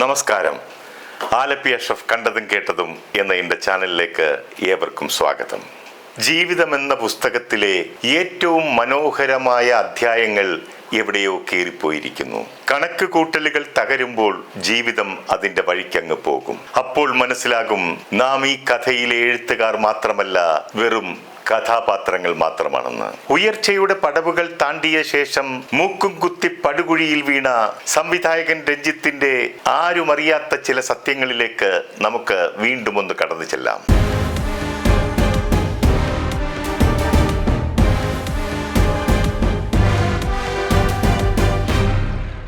നമസ്കാരം. ആലപ്പി അഷ്റഫ് കണ്ടതും കേട്ടതും എന്ന എൻ്റെ ചാനലിലേക്ക് ഏവർക്കും സ്വാഗതം. ജീവിതം എന്ന പുസ്തകത്തിലെ ഏറ്റവും മനോഹരമായ അധ്യായങ്ങൾ എവിടെയോ കീറിപ്പോയിരിക്കുന്നു. കണക്ക് കൂട്ടലുകൾ തകരുമ്പോൾ ജീവിതം അതിൻ്റെ വഴിക്കങ്ങ് പോകും. അപ്പോൾ മനസ്സിലാകും, നാം ഈ കഥയിലെ എഴുത്തുകാർ മാത്രമല്ല, വെറും കഥാപാത്രങ്ങൾ മാത്രമാണെന്ന്. ഉയർച്ചയുടെ പടവുകൾ താണ്ടിയ ശേഷം മൂക്കും കുത്തി പടുകുഴിയിൽ വീണ സംവിധായകൻ രഞ്ജിത്തിന്റെ ആരും അറിയാത്ത ചില സത്യങ്ങളിലേക്ക് നമുക്ക് വീണ്ടും ഒന്ന് കടന്നു ചെല്ലാം.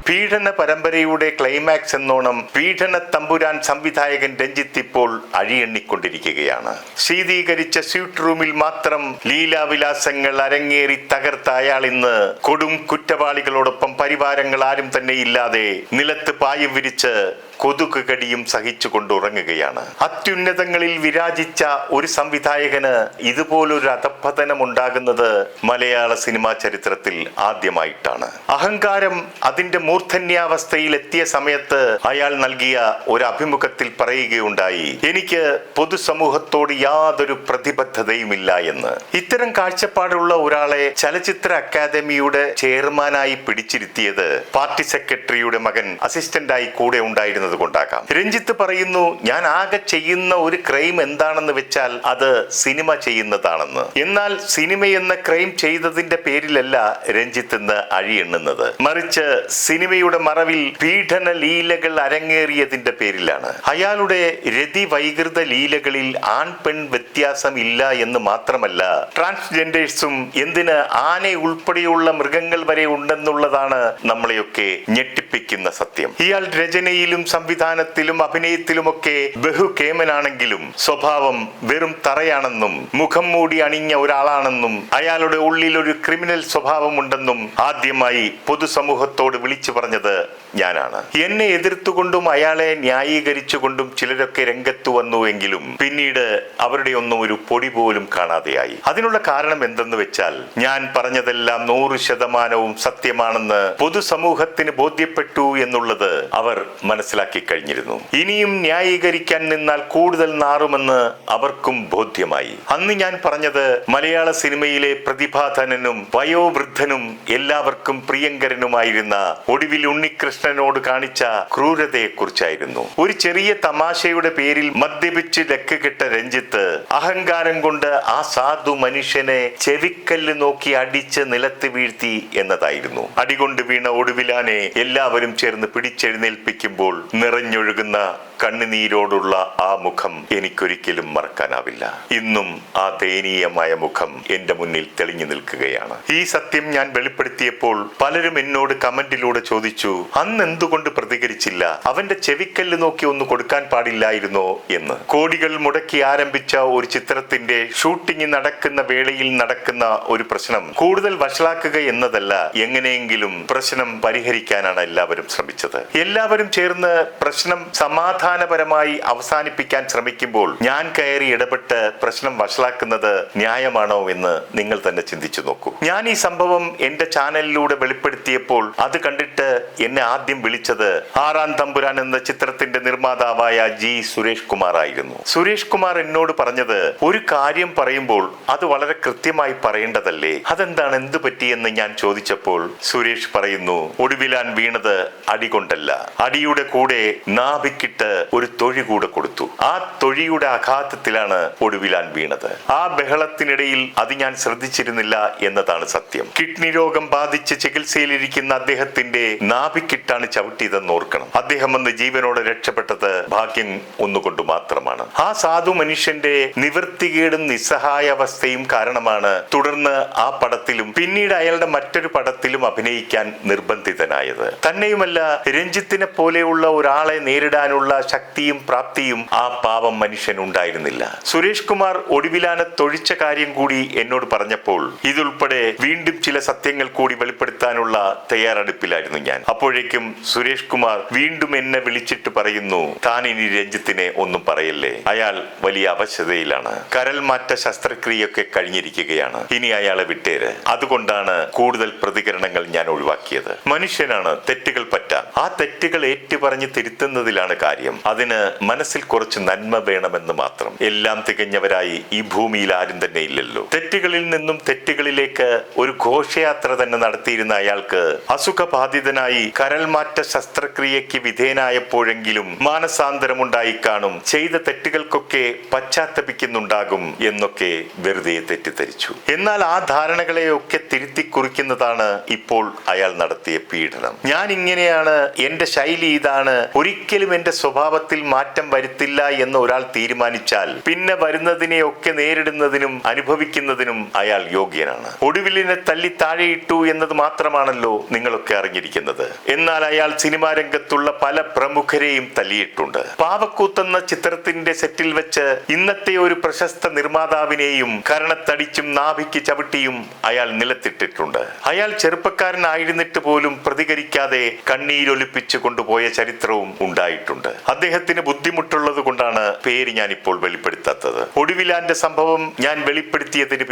പീഡന പരമ്പരയുടെ ക്ലൈമാക്സ് എന്നോണം പീഡന തമ്പുരാൻ സംവിധായകൻ രഞ്ജിത്ത് ഇപ്പോൾ അഴിയെണ്ണിക്കൊണ്ടിരിക്കുകയാണ്. ശീതീകരിച്ച സ്യൂട്ട് റൂമിൽ മാത്രം ലീലാവിലാസങ്ങൾ അരങ്ങേറി തകർത്ത അയാൾ ഇന്ന് കൊടും കുറ്റവാളികളോടൊപ്പം പരിവാരങ്ങൾ ആരും തന്നെ ഇല്ലാതെ നിലത്ത് പായം വിരിച്ച് കൊതുക് കടിയും സഹിച്ചുകൊണ്ട് ഉറങ്ങുകയാണ്. അത്യുന്നതങ്ങളിൽ വിരാജിച്ച ഒരു സംവിധായകന് ഇതുപോലൊരു അധപ്പതനം ഉണ്ടാകുന്നത് മലയാള സിനിമാ ചരിത്രത്തിൽ ആദ്യമായിട്ടാണ്. അഹങ്കാരം അതിന്റെ മൂർധന്യാവസ്ഥയിൽ എത്തിയ സമയത്ത് അയാൾ നൽകിയ ഒരു അഭിമുഖത്തിൽ പറയുകയുണ്ടായി, എനിക്ക് പൊതുസമൂഹത്തോട് യാതൊരു പ്രതിബദ്ധതയുമില്ല എന്ന്. ഇത്തരം കാഴ്ചപ്പാടുള്ള ഒരാളെ ചലച്ചിത്ര അക്കാദമിയുടെ ചെയർമാനായി പിടിച്ചിരുത്തിയത് പാർട്ടി സെക്രട്ടറിയുടെ മകൻ അസിസ്റ്റന്റായി കൂടെ ഉണ്ടായിരുന്നത് കൊണ്ടാകാം. രഞ്ജിത്ത് പറയുന്നു, ഞാൻ ആകെ ചെയ്യുന്ന ഒരു ക്രൈം എന്താണെന്ന് വെച്ചാൽ അത് സിനിമ ചെയ്യുന്നതാണെന്ന്. എന്നാൽ സിനിമ എന്ന ക്രൈം ചെയ്തതിന്റെ പേരിലല്ല രഞ്ജിത്ത് ഇന്ന് അഴിയെണ്ണുന്നത്, മറിച്ച് സിനിമയുടെ മറവിൽ പീഡന ലീലകൾ അരങ്ങേറിയതിന്റെ പേരിലാണ്. അയാളുടെ രതി വൈകൃത ലീലകളിൽ ആൺ പെൺ വ്യത്യാസം ഇല്ല എന്ന് മാത്രമല്ല, ട്രാൻസ്ജെൻഡേഴ്സും എന്തിന് ആന ഉൾപ്പെടെയുള്ള മൃഗങ്ങൾ വരെ ഉണ്ടെന്നുള്ളതാണ് നമ്മളെയൊക്കെ ഞെട്ടിപ്പിക്കുന്ന സത്യം. ഇയാൾ രചനയിലും സംവിധാനത്തിലും അഭിനയത്തിലുമൊക്കെ ബഹുകേമനാണെങ്കിലും സ്വഭാവം വെറും തറയാണെന്നും മുഖം മൂടി അണിഞ്ഞ ഒരാളാണെന്നും അയാളുടെ ഉള്ളിൽ ഒരു ക്രിമിനൽ സ്വഭാവമുണ്ടെന്നും ആദ്യമായി പൊതുസമൂഹത്തോട് വിളിച്ചു പറഞ്ഞത് ഞാനാണ്. എന്നെ എതിർത്തുകൊണ്ടും അയാളെ ന്യായീകരിച്ചുകൊണ്ടും ചിലരൊക്കെ രംഗത്തു വന്നുവെങ്കിലും പിന്നീട് അവരുടെ ഒന്നും ഒരു പൊടി പോലും കാണാതെയായി. അതിനുള്ള കാരണം എന്തെന്ന് വെച്ചാൽ, ഞാൻ പറഞ്ഞതെല്ലാം 100% സത്യമാണെന്ന് പൊതുസമൂഹത്തിന് ബോധ്യപ്പെട്ടു എന്നുള്ളത് അവർ മനസ്സിലാക്കി കഴിഞ്ഞിരുന്നു. ഇനിയും ന്യായീകരിക്കാൻ നിന്നാൽ കൂടുതൽ നാറുമെന്ന് അവർക്കും ബോധ്യമായി. അന്ന് ഞാൻ പറഞ്ഞത് മലയാള സിനിമയിലെ പ്രതിഭാധനനും വയോവൃദ്ധനും എല്ലാവർക്കും പ്രിയങ്കരനുമായിരുന്ന ഒടുവിൽ ഉണ്ണികൃഷ്ണനോട് കാണിച്ച ക്രൂരതയെക്കുറിച്ചായിരുന്നു. ഒരു ചെറിയ തമാശയുടെ പേരിൽ മദ്യപിച്ച് ലക്കുകെട്ട രഞ്ജിത്ത് അഹങ്കാരം കൊണ്ട് ആ സാധു മനുഷ്യനെ ചെവിക്കല്ല് നോക്കി അടിച്ച് നിലത്ത് വീഴ്ത്തി എന്നതായിരുന്നു. അടികൊണ്ട് വീണ ഒടുവിലാനെ എല്ലാവരും ചേർന്ന് പിടിച്ചെഴുന്നേൽപ്പിക്കുമ്പോൾ നിറഞ്ഞൊഴുകുന്ന കണ്ണുനീരോടുള്ള ആ മുഖം എനിക്കൊരിക്കലും മറക്കാനാവില്ല. ഇന്നും ആ ദയനീയമായ മുഖം എന്റെ മുന്നിൽ തെളിഞ്ഞു നിൽക്കുകയാണ്. ഈ സത്യം ഞാൻ വെളിപ്പെടുത്തിയപ്പോൾ പലരും എന്നോട് കമന്റിലൂടെ ചോദിച്ചു, അന്ന് എന്തുകൊണ്ട് പ്രതികരിച്ചില്ല, അവന്റെ ചെവിക്കല്ല് നോക്കി ഒന്ന് കൊടുക്കാൻ പാടില്ലായിരുന്നോ എന്ന്. കോടികൾ മുടക്കി ആരംഭിച്ച ഒരു ചിത്രത്തിന്റെ ഷൂട്ടിംഗ് നടക്കുന്ന വേളയിൽ നടക്കുന്ന ഒരു പ്രശ്നം കൂടുതൽ വഷളാക്കുക എന്നതല്ല, എങ്ങനെയെങ്കിലും പ്രശ്നം പരിഹരിക്കാനാണ് എല്ലാവരും ശ്രമിച്ചത്. എല്ലാവരും ചേർന്ന് പ്രശ്നം സമാധാനപരമായി അവസാനിപ്പിക്കാൻ ശ്രമിക്കുമ്പോൾ ഞാൻ കയറി ഇടപെട്ട് പ്രശ്നം വഷളാക്കുന്നത് ന്യായമാണോ എന്ന് നിങ്ങൾ തന്നെ ചിന്തിച്ചു നോക്കൂ. ഞാൻ ഈ സംഭവം എന്റെ ചാനലിലൂടെ വെളിപ്പെടുത്തിയപ്പോൾ അത് കണ്ടിട്ട് എന്നെ ആദ്യം വിളിച്ചത് ആറാം തമ്പുരാൻ എന്ന ചിത്രത്തിന്റെ നിർമ്മാതാവായ ജി സുരേഷ് കുമാർ ആയിരുന്നു. സുരേഷ് കുമാർ എന്നോട് പറഞ്ഞത്, ഒരു കാര്യം പറയുമ്പോൾ അത് വളരെ കൃത്യമായി പറയേണ്ടതല്ലേ, അതെന്താണ്, എന്തു പറ്റിയെന്ന് ഞാൻ ചോദിച്ചപ്പോൾ സുരേഷ് പറയുന്നു, ഒടുവിലാൻ വീണത് അടികൊണ്ടല്ല, അടിയുടെ കൂടെ നാഭിക്കിട്ട് ഒരു തൊഴി കൂടെ കൊടുത്തു. ആ തൊഴിയുടെ ആഘാതത്തിലാണ് ഒടുവിലാൻ വീണത്. ആ ബഹളത്തിനിടയിൽ അത് ഞാൻ ശ്രദ്ധിച്ചിരുന്നില്ല എന്നതാണ് സത്യം. കിഡ്നി രോഗം ബാധിച്ച് ചികിത്സയിലിരിക്കുന്ന അദ്ദേഹത്തിന്റെ നാഭിക്കിട്ടാണ് ചവിട്ടിയതെന്ന് ഓർക്കണം. അദ്ദേഹം അന്ന് ജീവനോടെ രക്ഷപ്പെട്ടത് ഭാഗ്യം ഒന്നുകൊണ്ട് മാത്രമാണ്. ആ സാധു മനുഷ്യന്റെ നിവൃത്തികേടും നിസ്സഹായാവസ്ഥയും കാരണമാണ് തുടർന്ന് ആ പടത്തിലും പിന്നീട് അയാളുടെ മറ്റൊരു പടത്തിലും അഭിനയിക്കാൻ നിർബന്ധിതനായത്. തന്നെയുമല്ല, രഞ്ജിത്തിനെ പോലെയുള്ള ഒരാളെ നേരിടാനുള്ള ശക്തിയും പ്രാപ്തിയും ആ പാവം മനുഷ്യനുണ്ടായിരുന്നില്ല. സുരേഷ് കുമാർ ഒടുവിലാനത്തൊഴിച്ച കാര്യം കൂടി എന്നോട് പറഞ്ഞപ്പോൾ ഇതുൾപ്പെടെ വീണ്ടും ചില സത്യങ്ങൾ കൂടി വെളിപ്പെടുത്താനുള്ള തയ്യാറെടുപ്പിലായിരുന്നു ഞാൻ. അപ്പോഴേക്കും സുരേഷ് കുമാർ വീണ്ടും എന്നെ വിളിച്ചിട്ട് പറയുന്നു, താൻ ഇനി രഞ്ജിത്തിനെ ഒന്നും പറയല്ലേ, അയാൾ വലിയ അവശതയിലാണ്, കരൾ മാറ്റ ശസ്ത്രക്രിയയൊക്കെ കഴിഞ്ഞിരിക്കുകയാണ്, ഇനി അയാളെ വിട്ടേര്. അതുകൊണ്ടാണ് കൂടുതൽ പ്രതികരണങ്ങൾ ഞാൻ ഒഴിവാക്കിയത്. മനുഷ്യനാണ്, തെറ്റുകൾ പറ്റാം. ആ തെറ്റുകൾ ഏറ്റുപറഞ്ഞ് തിരുത്തുന്നതിലാണ് കാര്യം. അതിന് മനസ്സിൽ കുറച്ച് നന്മ വേണമെന്ന് മാത്രം. എല്ലാം തികഞ്ഞവരായി ഈ ഭൂമിയിൽ ആരും തന്നെ ഇല്ലല്ലോ. തെറ്റുകളിൽ നിന്നും തെറ്റുകളിലേക്ക് ഒരു ഘോഷയാത്ര തന്നെ നടത്തിയിരുന്ന അയാൾക്ക് അസുഖബാധിതനായി കരൾമാറ്റ ശസ്ത്രക്രിയയ്ക്ക് വിധേയനായപ്പോഴെങ്കിലും മാനസാന്തരമുണ്ടായി കാണും, ചെയ്ത തെറ്റുകൾക്കൊക്കെ പശ്ചാത്തപിക്കുന്നുണ്ടാകും എന്നൊക്കെ വെറുതെ തെറ്റിദ്ധരിച്ചു. എന്നാൽ ആ ധാരണകളെയൊക്കെ തിരുത്തി കുറിക്കുന്നതാണ് ഇപ്പോൾ അയാൾ നടത്തിയ പീഡനം. ഞാൻ ഇങ്ങനെയാണ്, എന്റെ ശൈലി ഇതാണ്, ഒരിക്കലും എന്റെ സ്വഭാവത്തിൽ മാറ്റം വരുത്തില്ല എന്ന് ഒരാൾ തീരുമാനിച്ചാൽ പിന്നെ വരുന്നതിനെയൊക്കെ നേരിടുന്നതിനും അനുഭവിക്കുന്നതിനും അയാൾ യോഗ്യനാണ്. ഒടുവിലിനെ തല്ലി താഴെയിട്ടു എന്നത് മാത്രമാണല്ലോ നിങ്ങളൊക്കെ അറിഞ്ഞിരിക്കുന്നത്. എന്നാൽ അയാൾ സിനിമാ രംഗത്തുള്ള പല പ്രമുഖരെയും തല്ലിയിട്ടുണ്ട്. പാവക്കൂത്തെന്ന ചിത്രത്തിന്റെ സെറ്റിൽ വെച്ച് ഇന്നത്തെ ഒരു പ്രശസ്ത നിർമ്മാതാവിനെയും കരണത്തടിച്ചും നാഭിക്ക് ചവിട്ടിയും അയാൾ നിലത്തിട്ടിട്ടുണ്ട്. അയാൾ ചെറുപ്പക്കാരനായിരുന്നിട്ട് പോലും പ്രതികരിക്കാതെ കണ്ണീരൊലിപ്പിച്ചു കൊണ്ടുപോയ ചരിത്രവും ഉണ്ടായിട്ടുണ്ട്. അദ്ദേഹത്തിന് ബുദ്ധിമുട്ടുള്ളത് കൊണ്ടാണ് പേര് ഞാൻ ഇപ്പോൾ വെളിപ്പെടുത്താത്തത്. ഒടുവിലാന്റെ സംഭവം ഞാൻ വെളിപ്പെടുത്തിയതിന്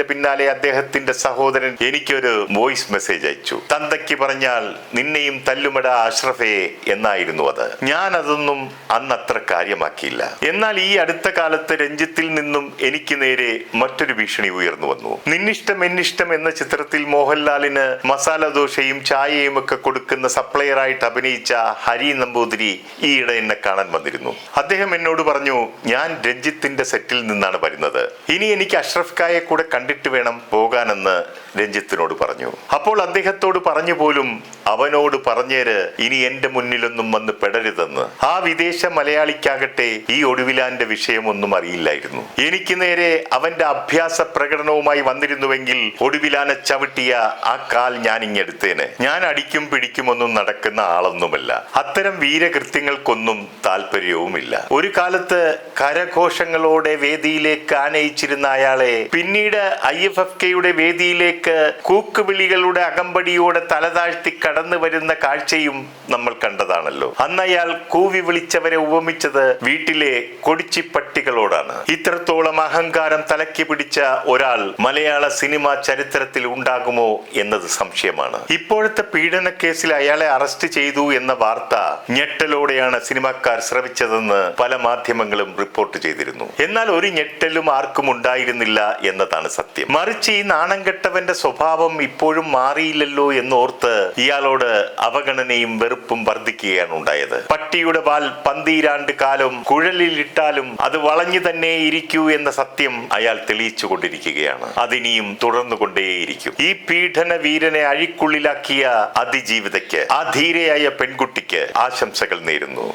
പിന്നാലെ അദ്ദേഹത്തിന്റെ സഹോദരൻ എനിക്കൊരു വോയിസ് മെസ്സേജ് അയച്ചു. തന്തയ്ക്ക് പറഞ്ഞാൽ നിന്നെയും തല്ലുമട അഷ്റഫേ എന്നായിരുന്നു അത്. ഞാൻ അതൊന്നും അന്നത്ര കാര്യമാക്കിയില്ല. എന്നാൽ ഈ അടുത്ത കാലത്ത് രഞ്ജിത്തിൽ നിന്നും എനിക്ക് നേരെ മറ്റൊരു ഭീഷണി ഉയർന്നു വന്നു. നിന്നിഷ്ടം എന്നിഷ്ടം എന്ന ചിത്രത്തിൽ മോഹൻലാലിന് മസാല ദോശയും ചായയും ഒക്കെ കൊടുക്കുന്ന സപ്ലയറായിട്ട് അഭിനയിച്ച ഹരി നമ്പൂതിരി ഈയിടെ എന്നെ കാണാൻ വന്നിരുന്നു. അദ്ദേഹം എന്നോട് പറഞ്ഞു, ഞാൻ രഞ്ജിത്തിന്റെ സെറ്റിൽ നിന്നാണ് വരുന്നത്, ഇനി എനിക്ക് അഷ്റഫ് ഖായെ കൂടെ കണ്ടിട്ട് വേണം പോകാനെന്ന് രഞ്ജിത്തിനോട് പറഞ്ഞു. അപ്പോൾ അദ്ദേഹത്തോട് പറഞ്ഞു പോലും, അവനോട് പറഞ്ഞേര് ഇനി എന്റെ മുന്നിലൊന്നും വന്ന് പെടരുതെന്ന്. ആ വിദേശ മലയാളിക്കാകട്ടെ ഈ ഒടുവിലാന്റെ വിഷയമൊന്നും അറിയില്ലായിരുന്നു. എനിക്ക് നേരെ അവന്റെ അഭ്യാസ പ്രകടനവുമായി വന്നിരുന്നുവെങ്കിൽ ഒടുവിലാനെ ചവിട്ടിയ ആ കാൽ ഞാൻ ഇങ്ങെടുത്തേനെ. ഞാൻ അടിക്കും പിടിക്കും ഒന്നും നടക്കുന്ന ആളൊന്നുമല്ല. അത്തരം വീരകൃത്യങ്ങൾക്കൊന്നും താല്പര്യവുമില്ല. ഒരു കാലത്ത് കരഘോഷങ്ങളോടെ വേദിയിലേക്ക് ആനയിച്ചിരുന്ന അയാളെ പിന്നീട് IFFKയുടെ വേദിയിലേക്ക് കൂക്കുവിളികളുടെ അകമ്പടിയോടെ തലതാഴ്ത്തി കടന്നു വരുന്ന കാഴ്ചയും നമ്മൾ കണ്ടതാണല്ലോ. അന്ന് അയാൾ കൂവി വിളിച്ചവരെ ഉപമിച്ചത് വീട്ടിലെ കൊടിച്ചിപ്പട്ടികളോടാണ്. ഇത്രത്തോളം അഹങ്കാരം തലയ്ക്ക് പിടിച്ച ഒരാൾ മലയാള സിനിമാ ചരിത്രത്തിൽ ഉണ്ടാകുമോ എന്നത് സംശയമാണ്. ഇപ്പോഴത്തെ പീഡന കേസിൽ അയാളെ അറസ്റ്റ് ചെയ്തു എന്ന വാർത്ത ഞെട്ടലോടെയാണ് സിനിമാക്കാർ ശ്രവിച്ചതെന്ന് പല മാധ്യമങ്ങളും റിപ്പോർട്ട് ചെയ്തിരുന്നു. എന്നാൽ ഒരു ഞെട്ടലും ആർക്കും ഉണ്ടായിരുന്നില്ല എന്നതാണ് സത്യം. മറിച്ച് ഈ നാണം കെട്ടവന്റെ സ്വഭാവം ഇപ്പോഴും മാറിയില്ലല്ലോ എന്നോർത്ത് ഇയാളോട് അവഗണനയും വെറുപ്പും വർദ്ധിക്കുകയാണ് ഉണ്ടായത്. പട്ടിയുടെ വാൽ പന്തീരാണ്ട് കാലം കുഴലിലിട്ടാലും അത് വളഞ്ഞു തന്നെ ഇരിക്കൂ എന്ന സത്യം അയാൾ തെളിയിച്ചു കൊണ്ടിരിക്കുകയാണ്. അതിനിയും തുടർന്നുകൊണ്ടേയിരിക്കും. ഈ പീഡന വീരനെ അഴിക്കുള്ളിലാക്കിയ അതിജീവിതയ്ക്ക്, ആ ധീരയായ പെൺകുട്ടിക്ക് ആശംസകൾ നേരുന്നു.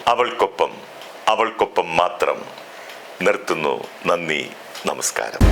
അവൾക്കൊപ്പം മാത്രം നിർത്തുന്നു. നന്ദി, നമസ്കാരം.